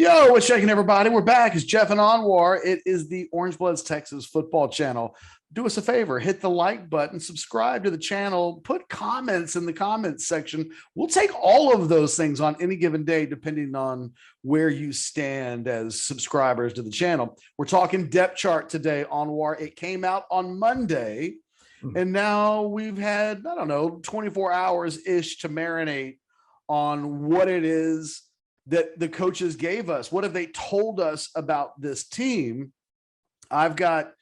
Yo, what's shaking, everybody? We're back. It's Jeff and Anwar. It is the Orange Bloods Texas football channel. Do us a favor, hit the like button, subscribe to the channel, put comments in the comments section. We'll take all of those things on any given day, depending on where you stand as subscribers to the channel. We're talking depth chart today, Anwar. It came out on Monday, and now we've had, 24 hours-ish to marinate on what it is that the coaches gave us. What have they told us about this team? I've got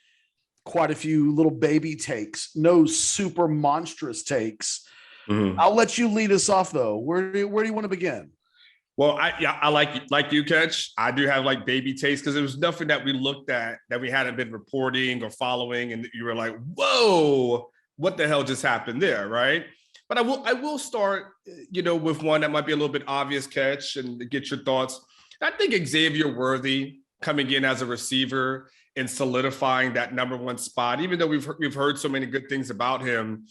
quite a few little baby takes, no super monstrous takes. I'll let you lead us off, though. Where do you want to begin? Well, I like you, Catch. I do have like baby takes because there was nothing that we looked at that we hadn't been reporting or following, and you were like, "Whoa, what the hell just happened there?" Right? But I will start, with one that might be a little bit obvious, Catch, and get your thoughts. I think Xavier Worthy coming in as a receiver and solidifying that number one spot, even though we've heard so many good things about him,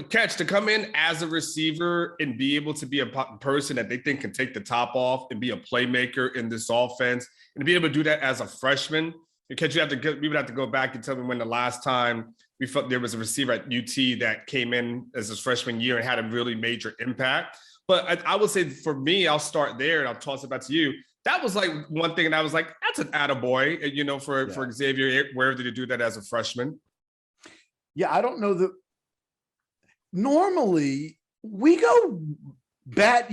Catch, to come in as a receiver and be able to be a person that they think can take the top off and be a playmaker in this offense, and to be able to do that as a freshman. Because we would have to go back and tell me when the last time we felt there was a receiver at UT that came in as his freshman year and had a really major impact. But I would say for me, I'll start there and I'll toss it back to you. That was like one thing, and I was like, that's an attaboy, for Xavier Worthy to do that as a freshman. Yeah, I don't know that. Normally, we go bat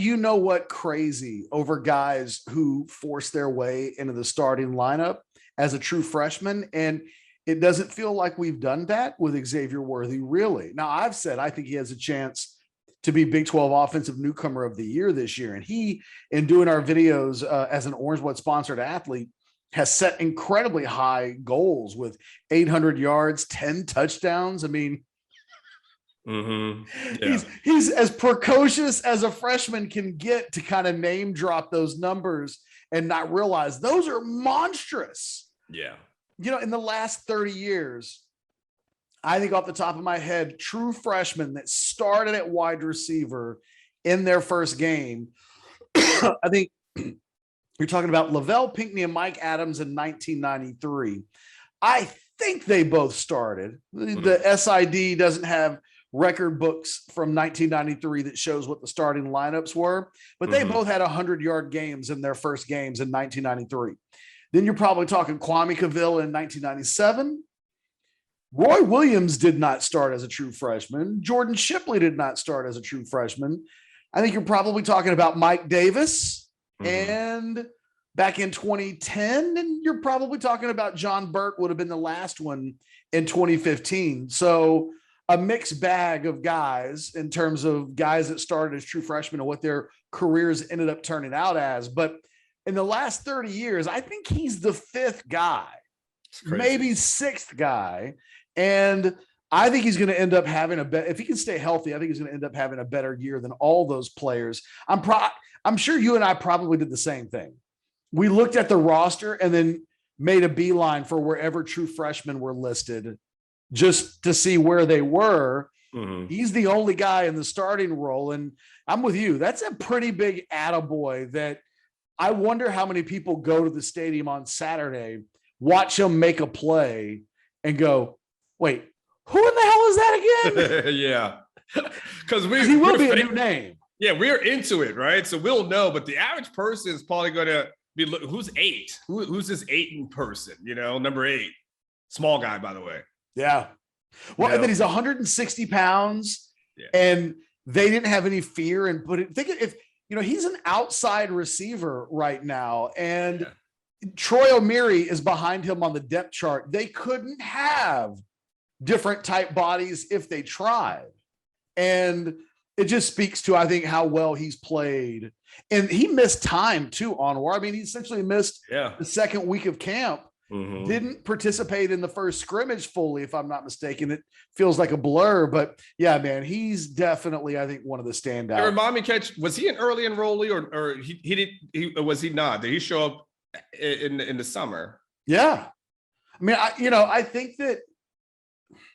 crazy over guys who force their way into the starting lineup as a true freshman, and it doesn't feel like we've done that with Xavier Worthy, really. Now, I've said I think he has a chance to be Big 12 Offensive Newcomer of the Year this year, and he, in doing our videos as an Orange Blood sponsored athlete, has set incredibly high goals with 800 yards, 10 touchdowns. I mean, he's as precocious as a freshman can get to kind of name drop those numbers and not realize those are monstrous. Yeah. In the last 30 years, I think off the top of my head, true freshmen that started at wide receiver in their first game, I think you're talking about Lavelle Pinkney and Mike Adams in 1993. I think they both started. The SID doesn't have record books from 1993 that shows what the starting lineups were, but they both had 100-yard games in their first games in 1993. Then you're probably talking Kwame Cavill in 1997. Roy Williams did not start as a true freshman. Jordan Shipley did not start as a true freshman. I think you're probably talking about Mike Davis and back in 2010, and you're probably talking about John Burke would have been the last one in 2015. So a mixed bag of guys in terms of guys that started as true freshmen and what their careers ended up turning out as. But in the last 30 years, I think he's the fifth guy, maybe sixth guy. And I think he's going to end up having if he can stay healthy, I think he's going to end up having a better year than all those players. I'm sure you and I probably did the same thing. We looked at the roster and then made a beeline for wherever true freshmen were listed just to see where they were. He's the only guy in the starting role. And I'm with you. That's a pretty big attaboy that I wonder how many people go to the stadium on Saturday, watch him make a play and go, wait, who in the hell is that again? Yeah. Because he will be a new name. Yeah, we're into it, right? So we'll know, but the average person is probably going to be, who's 8? Who's this 8 in person? Number 8. Small guy, by the way. Yeah. Well, and then he's 160 pounds, and they didn't have any fear and think if, he's an outside receiver right now, and Troy O'Meary is behind him on the depth chart. They couldn't have different type bodies if they tried. And it just speaks to, I think, how well he's played. And he missed time too, Anwar. I mean, he essentially missed the second week of camp. Didn't participate in the first scrimmage fully, if I'm not mistaken. It feels like a blur, but yeah, man, he's definitely, I think, one of the standouts. Hey, remind me, Catch, was he an early enrollee or was he not? Did he show up in the summer? Yeah. I mean, I think that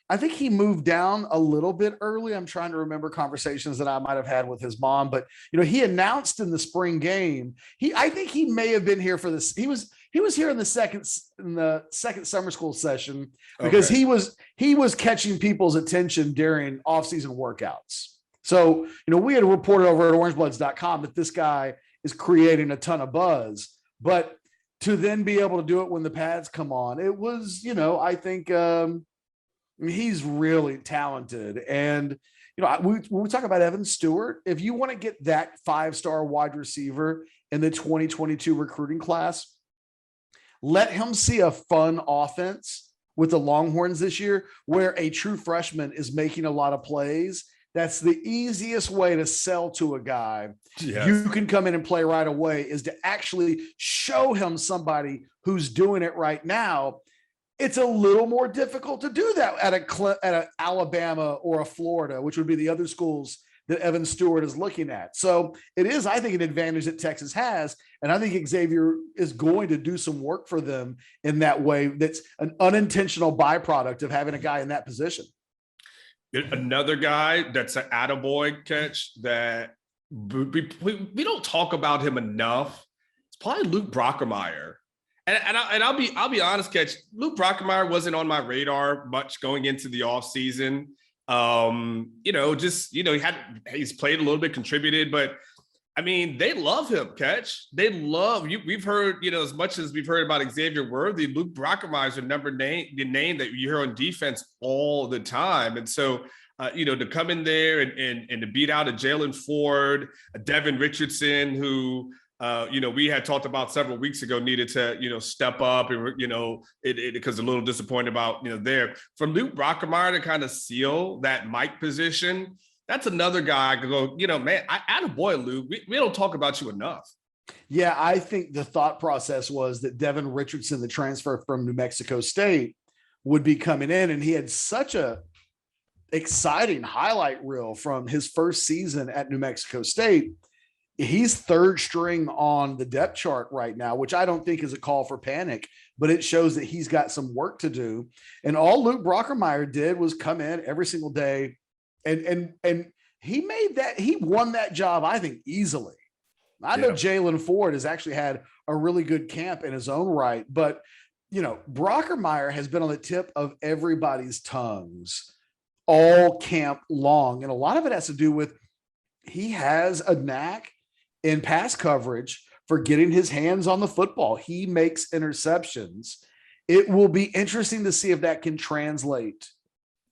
I think he moved down a little bit early. I'm trying to remember conversations that I might have had with his mom, but he announced in the spring game. I think he may have been here for this. He was here in the second summer school session because Okay. he was catching people's attention during off-season workouts. So, we had reported over at orangebloods.com that this guy is creating a ton of buzz, but to then be able to do it when the pads come on, it was, I think, he's really talented. And, when we talk about Evan Stewart, if you want to get that 5-star wide receiver in the 2022 recruiting class, let him see a fun offense with the Longhorns this year, where a true freshman is making a lot of plays. That's the easiest way to sell to a guy. Yes. You can come in and play right away, is to actually show him somebody who's doing it right now. It's a little more difficult to do that at a Alabama or a Florida, which would be the other schools that Evan Stewart is looking at. So it is, I think, an advantage that Texas has. And I think Xavier is going to do some work for them in that way. That's an unintentional byproduct of having a guy in that position. Another guy that's an attaboy catch that we don't talk about him enough. It's probably Luke Brockermeyer. And I'll be honest, catch. Luke Brockermeyer wasn't on my radar much going into the offseason. He's played a little bit, contributed, but I mean, they love him, catch. They love you. We've heard, as much as we've heard about Xavier Worthy, Luke Brockermeyer is the name that you hear on defense all the time. And so, to come in there and to beat out a Jalen Ford, a Devin Richardson, who, we had talked about several weeks ago, needed to, step up and, because a little disappointed about, there. From Luke Brockermeyer to kind of seal that Mike position, that's another guy I could go, man, attaboy, Luke. We don't talk about you enough. Yeah, I think the thought process was that Devin Richardson, the transfer from New Mexico State, would be coming in, and he had such a exciting highlight reel from his first season at New Mexico State. He's third string on the depth chart right now, which I don't think is a call for panic, but it shows that he's got some work to do. And all Luke Brockermeyer did was come in every single day, and he won that job, I think, easily. I know Jalen Ford has actually had a really good camp in his own right, but Brockermeyer has been on the tip of everybody's tongues all camp long. And a lot of it has to do with, he has a knack in pass coverage for getting his hands on the football. He makes interceptions. It will be interesting to see if that can translate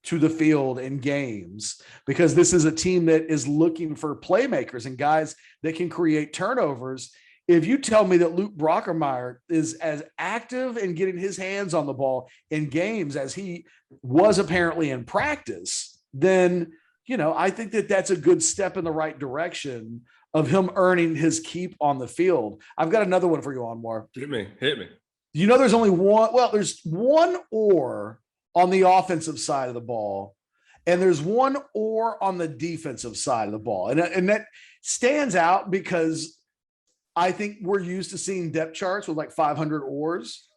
to the field in games, because this is a team that is looking for playmakers and guys that can create turnovers. If you tell me that Luke Brockermeyer is as active in getting his hands on the ball in games as he was apparently in practice, then, I think that that's a good step in the right direction of him earning his keep on the field. I've got another one for you, Anwar. Hit me. There's only one. Well, there's one or on the offensive side of the ball, and there's one or on the defensive side of the ball. And that stands out because I think we're used to seeing depth charts with like 500 oars.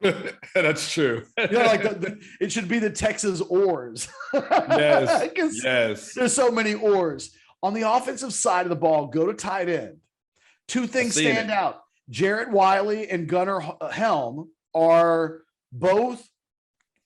That's true. It should be the Texas oars. Yes. There's so many oars. On the offensive side of the ball, go to tight end. Two things stand out. Jarrett Wiley and Gunnar Helm are both,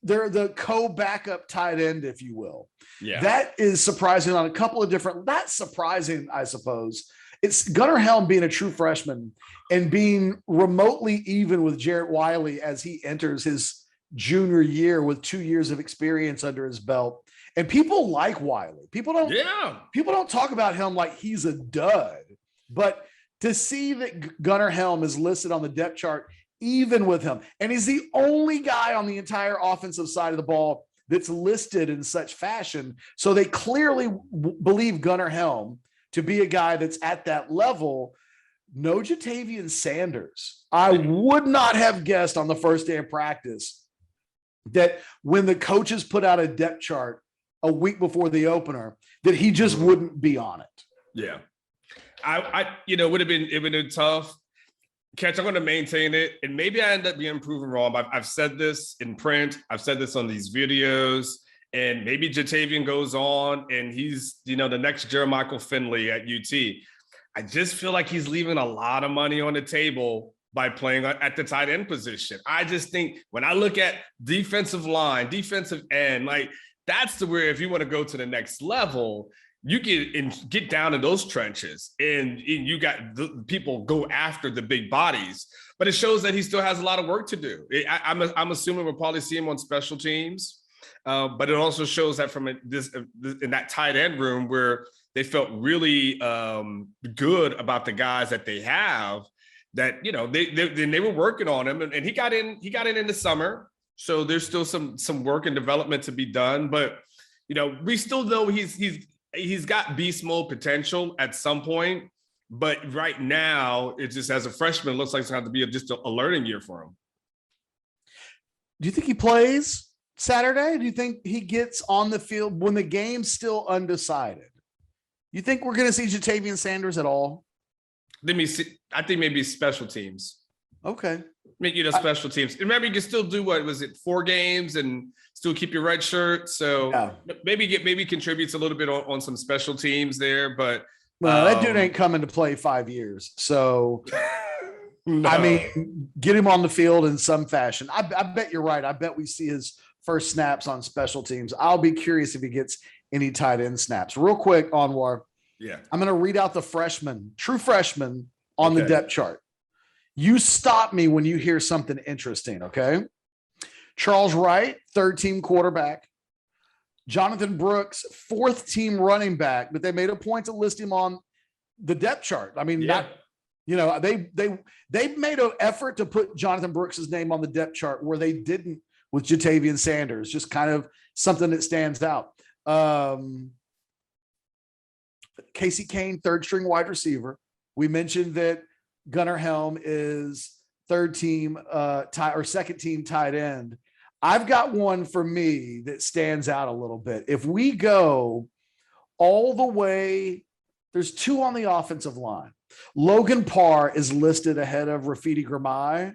they're the co-backup tight end, if you will. Yeah. That is surprising on a couple of different, not surprising, I suppose. It's Gunnar Helm being a true freshman and being remotely even with Jarrett Wiley as he enters his junior year with 2 years of experience under his belt. And people like Wiley. People don't talk about him like he's a dud. But to see that Gunnar Helm is listed on the depth chart, even with him, and he's the only guy on the entire offensive side of the ball that's listed in such fashion. So they clearly believe Gunnar Helm to be a guy that's at that level. No Jatavian Sanders. I would not have guessed on the first day of practice that when the coaches put out a depth chart a week before the opener, that he just wouldn't be on it. Yeah. It would have been tough. Catch, I'm going to maintain it. And maybe I end up being proven wrong, but I've said this in print. I've said this on these videos. and maybe Jatavian goes on and he's, the next Jermichael Finley at UT. I just feel like he's leaving a lot of money on the table by playing at the tight end position. I just think when I look at defensive line, defensive end, like that's the where if you want to go to the next level, you get down in those trenches and you got the people go after the big bodies. But it shows that he still has a lot of work to do. I'm assuming we'll probably see him on special teams. But it also shows that from in that tight end room where they felt really good about the guys that they have, that they were working on him, and he got in the summer. So there's still some work and development to be done. But we still know he's got beast mode potential at some point. But right now, it just as a freshman, it looks like it's going to have to be just a learning year for him. Do you think he plays Saturday? Do you think he gets on the field when the game's still undecided? You think we're going to see Jatavian Sanders at all? I think maybe special teams. Okay. Special teams. Remember, you can still do 4 games and still keep your red shirt. So yeah. maybe contributes a little bit on some special teams there. But that dude ain't coming to play 5 years. So no. I mean, get him on the field in some fashion. I bet you're right. I bet we see his first snaps on special teams. I'll be curious if he gets any tight end snaps. Real quick, Anwar. Yeah. I'm going to read out the true freshmen on the depth chart. You stop me when you hear something interesting, okay? Charles Wright, 3rd-team quarterback. Jonathan Brooks, 4th-team running back, but they made a point to list him on the depth chart. I mean, they made an effort to put Jonathan Brooks' name on the depth chart where they didn't with Jatavian Sanders, just kind of something that stands out. Casey Kane, 3rd-string wide receiver. We mentioned that Gunnar Helm is 3rd-team or 2nd-team tight end. I've got one for me that stands out a little bit. If we go all the way, there's 2 on the offensive line. Logan Parr is listed ahead of Rafidi Gramai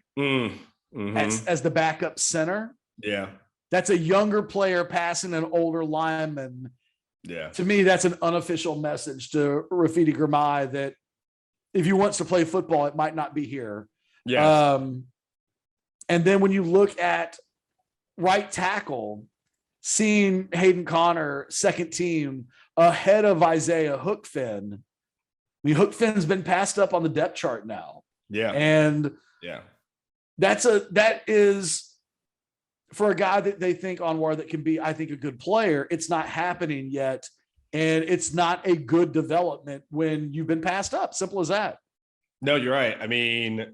as the backup center. Yeah. That's a younger player passing an older lineman. Yeah. To me, that's an unofficial message to Rafidi Gramai that if he wants to play football, it might not be here. Yeah. And then when you look at right tackle, seeing Hayden Connor, 2nd team, ahead of Isaiah Hookfin. I mean, Hookfin's been passed up on the depth chart now. Yeah. And that is for a guy that they think Anwar that can be, I think, a good player. It's not happening yet. And it's not a good development when you've been passed up. Simple as that. No, you're right. I mean,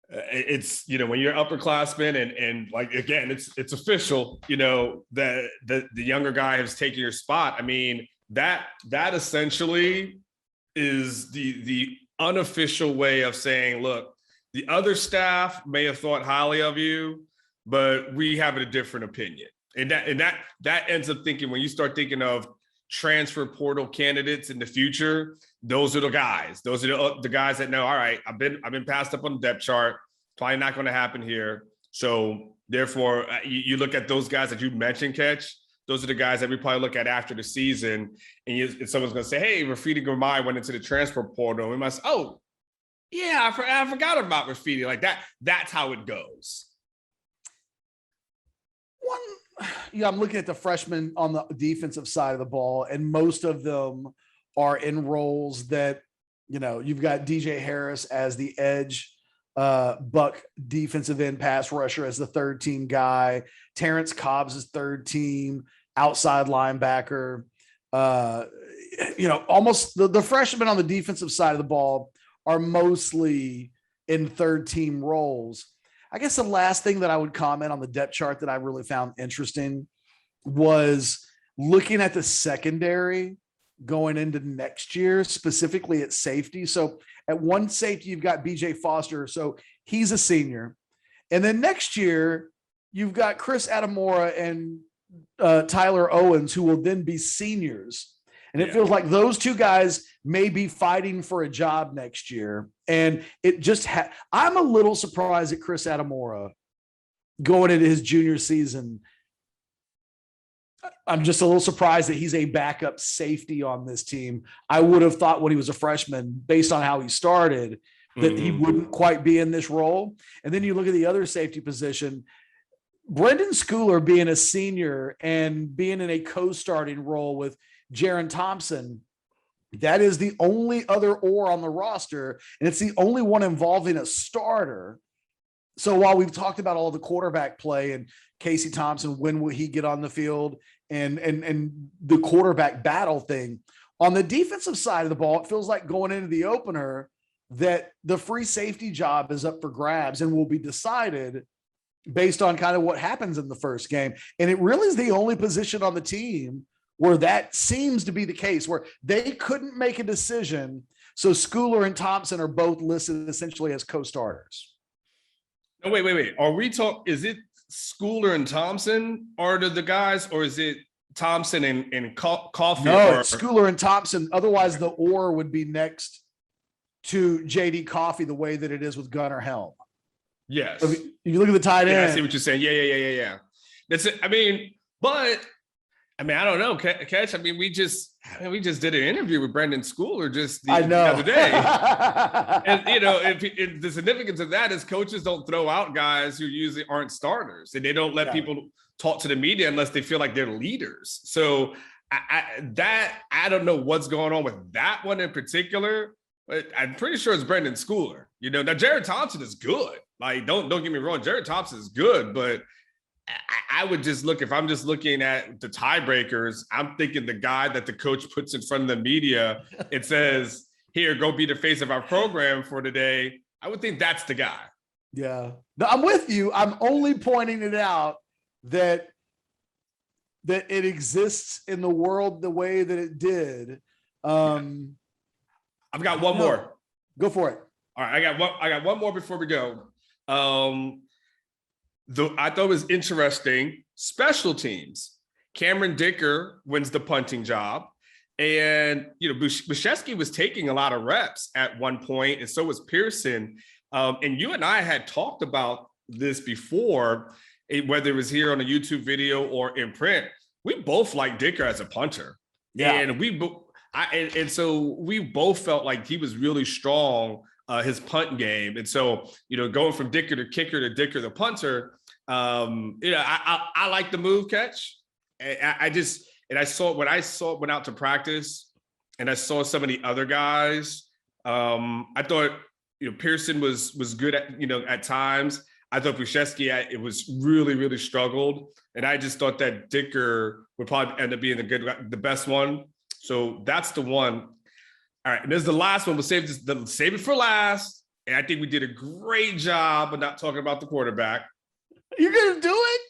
it's, when you're upperclassmen and like, again, it's official, that the younger guy has taken your spot. I mean, that essentially is the unofficial way of saying, look, the other staff may have thought highly of you, but we have a different opinion. And that ends up thinking, when you start thinking of transfer portal candidates in the future, those are the guys. Those are the guys that know, all right, I've been passed up on the depth chart. Probably not going to happen here. So therefore, you look at those guys that you mentioned, Catch. Those are the guys that we probably look at after the season. And someone's going to say, hey, Rafidi Gramai went into the transfer portal. And we must, oh, yeah, I forgot about Rafidi. Like that. That's how it goes. I'm looking at the freshmen on the defensive side of the ball, and most of them are in roles that, you've got DJ Harris as the edge, Buck defensive end pass rusher as the 3rd-team guy. Terrence Cobbs is 3rd-team outside linebacker. Almost the freshmen on the defensive side of the ball are mostly in 3rd-team roles. I guess the last thing that I would comment on the depth chart that I really found interesting was looking at the secondary going into next year, specifically at safety. So at one safety, you've got BJ Foster. So he's a senior. And then next year, you've got Chris Adamora and Tyler Owens, who will then be seniors. And it feels like those 2 guys may be fighting for a job next year. And it just I'm a little surprised at Chris Adamora going into his junior season I'm just a little surprised that he's a backup safety on this team. I would have thought when he was a freshman, based on how he started, that he wouldn't quite be in this role. And then you look at the other safety position, Brendan Schooler being a senior and being in a co-starting role with Jaron Thompson, that is the only other oar on the roster, and it's the only one involving a starter. So while we've talked about all the quarterback play and Casey Thompson, when will he get on the field, and the quarterback battle thing, on the defensive side of the ball, it feels like going into the opener that the free safety job is up for grabs and will be decided based on kind of what happens in the first game. And it really is the only position on the team where that seems to be the case, where they couldn't make a decision. So Schooler and Thompson are both listed essentially as co-starters. No, wait. Are we is it Schooler and Thompson are the guys, or is it Thompson and Coffee? No, it's Schooler and Thompson. Otherwise, the or would be next to JD Coffee, the way that it is with Gunnar Helm. Yes. So if you look at the tight end. I see what you're saying. Yeah. That's it. I mean, I don't know, Catch. I mean, we just did an interview with Brendan Schooler just the other day. And, if the significance of that is coaches don't throw out guys who usually aren't starters, and they don't let people talk to the media unless they feel like they're leaders. So I don't know what's going on with that one in particular, but I'm pretty sure it's Brendan Schooler. Now Jared Thompson is good. Like, don't get me wrong, Jared Thompson is good, but I would just look, if I'm just looking at the tiebreakers, I'm thinking the guy that the coach puts in front of the media, it says, here, go be the face of our program for today. I would think that's the guy. Yeah. No, I'm with you. I'm only pointing it out that it exists in the world the way that it did. I've got one more. Go for it. All right. I got one more before we go. I thought it was interesting. Special teams. Cameron Dicker wins the punting job. And, Buszewski was taking a lot of reps at one point, and so was Pearson. And you and I had talked about this before, whether it was here on a YouTube video or in print. We both like Dicker as a punter. Yeah. And so we both felt like he was really strong, his punt game. And so, going from Dicker to kicker to Dicker the punter, I like the move, Catch. I saw when I went out to practice and I saw some of the other guys, I thought, Pearson was good at times. I thought Buszewski, it was really, really struggled. And I just thought that Dicker would probably end up being the best one. So that's the one. All right. And this is the last one. We'll save it for last. And I think we did a great job of not talking about the quarterback. You're going to do it?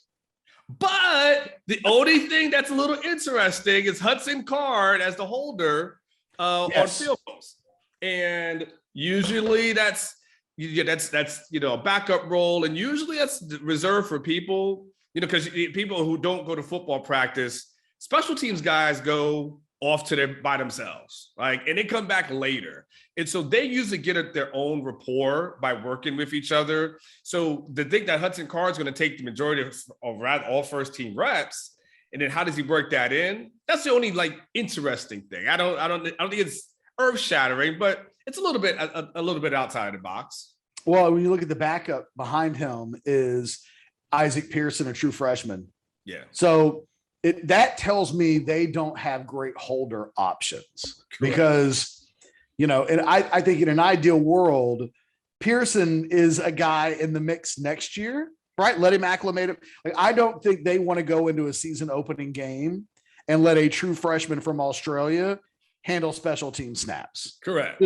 But the only thing that's a little interesting is Hudson Card as the holder on field post. And usually that's a backup role. And usually that's reserved for people, because people who don't go to football practice, special teams guys go off by themselves, and they come back later. And so they usually get their own rapport by working with each other. So the thing that Hudson Card is going to take the majority of all first team reps, and then how does he work that in? That's the only interesting thing. I don't think it's earth shattering, but it's a little bit outside the box. Well, when you look at the backup behind him is Isaac Pearson, a true freshman. Yeah. So that tells me they don't have great holder options. Correct. Because, and I think in an ideal world, Pearson is a guy in the mix next year, right? Let him acclimate him. I don't think they want to go into a season opening game and let a true freshman from Australia handle special team snaps. Correct.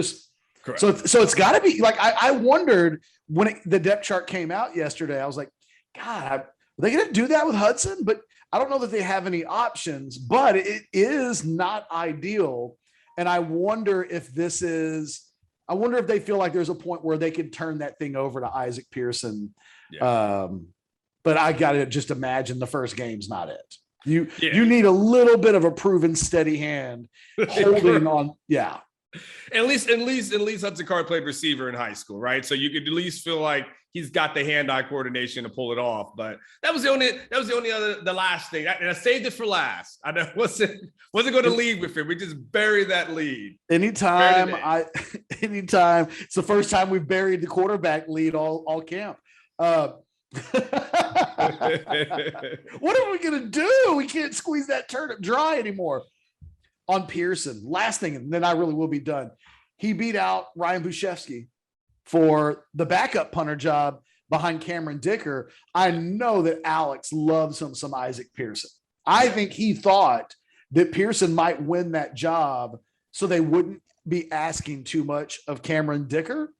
Correct. So it's got to be I wondered when the depth chart came out yesterday. I was like, God, are they going to do that with Hudson? But I don't know that they have any options, but it is not ideal. And I wonder if they feel like there's a point where they could turn that thing over to Isaac Pearson. Yeah. But I got to just imagine the first game's not it. You need a little bit of a proven steady hand holding on. Yeah. At least Hudson Card played receiver in high school, right? So you could at least feel like he's got the hand-eye coordination to pull it off. But that was the only other, the last thing. And I saved it for last. I know wasn't going to lead with it. We just buried that lead. Anytime it's the first time we've buried the quarterback lead all camp. What are we gonna do? We can't squeeze that turnip dry anymore. On Pearson, last thing, and then I really will be done. He beat out Ryan Bushevsky for the backup punter job behind Cameron Dicker. I know that Alex loves him some Isaac Pearson. I think he thought that Pearson might win that job so they wouldn't be asking too much of Cameron Dicker.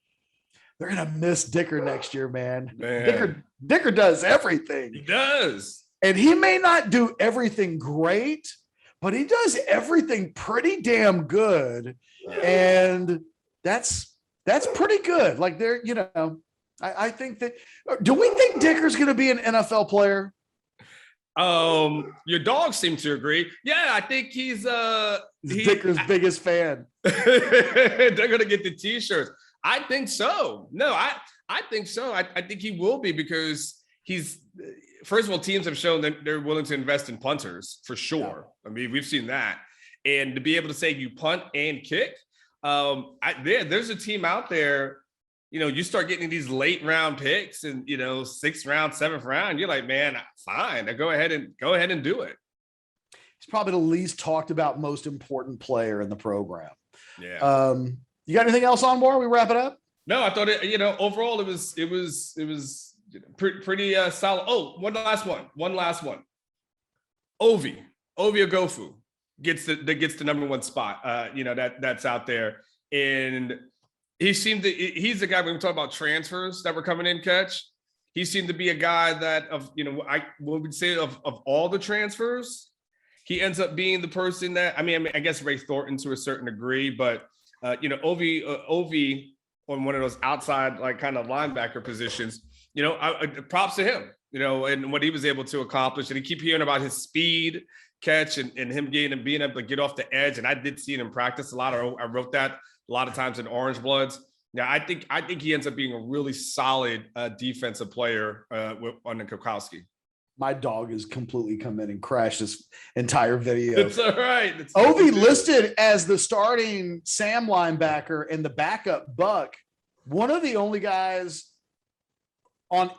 They're going to miss Dicker next year, man. Dicker does everything. He does. And he may not do everything great, but he does everything pretty damn good. And that's pretty good. Like they're, I think that, do we think Dicker's going to be an NFL player? Your dogs seem to agree. Yeah, I think he's Dicker's biggest fan. They're going to get the t-shirts. I think so. No, I think so. I think he will be because he's, first of all, teams have shown that they're willing to invest in punters for sure. Yeah. I mean, we've seen that. And to be able to say you punt and kick, there's a team out there, you start getting these late round picks and, 6th round, 7th round, you're like, man, fine. Go ahead and do it. He's probably the least talked about, most important player in the program. Yeah. You got anything else on board? We wrap it up? No, I thought overall it was pretty solid. Oh, one last one. Ovi Ogofu gets the number one spot. That's out there, and he's the guy when we talk about transfers that were coming in. Catch, he seemed to be a guy that I would say of all the transfers, he ends up being the person that I guess Ray Thornton to a certain degree, but Ovi on one of those outside like kind of linebacker positions, props to him, and what he was able to accomplish. And you keep hearing about his speed, catch, and him being able to get off the edge. And I did see it in practice a lot. I wrote that a lot of times in Orange Bloods. Yeah, I think he ends up being a really solid defensive player under Kukowski. My dog has completely come in and crashed this entire video. It's all right. Ovi listed as the starting Sam linebacker and the backup Buck, one of the only guys on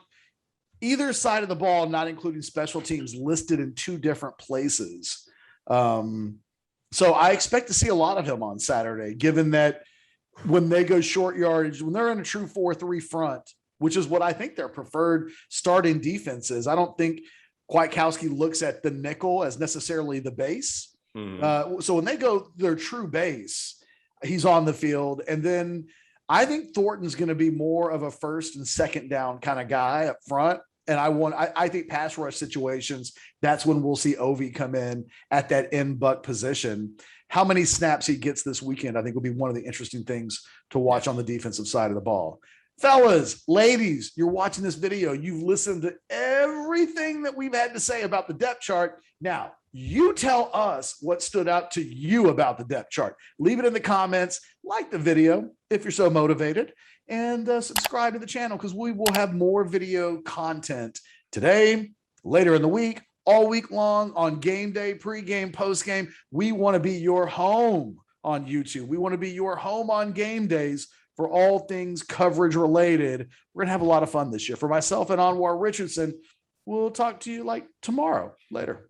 either side of the ball, not including special teams, listed in 2 different places. So I expect to see a lot of him on Saturday, given that when they go short yardage, when they're in a true 4-3 front, which is what I think their preferred starting defense is. I don't think Kwiatkowski looks at the nickel as necessarily the base. So when they go their true base, he's on the field. And then I think Thornton's going to be more of a first and second down kind of guy up front. And I think pass rush situations, that's when we'll see Ovi come in at that end Buck position. How many snaps he gets this weekend, I think will be one of the interesting things to watch on the defensive side of the ball. Fellas, ladies, you're watching this video. You've listened to everything that we've had to say about the depth chart. Now, you tell us what stood out to you about the depth chart. Leave it in the comments, like the video if you're so motivated, and subscribe to the channel because we will have more video content today, later in the week, all week long on game day, pregame, postgame. We want to be your home on YouTube. We want to be your home on game days for all things coverage related. We're going to have a lot of fun this year. For myself and Anwar Richardson, we'll talk to you like tomorrow. Later.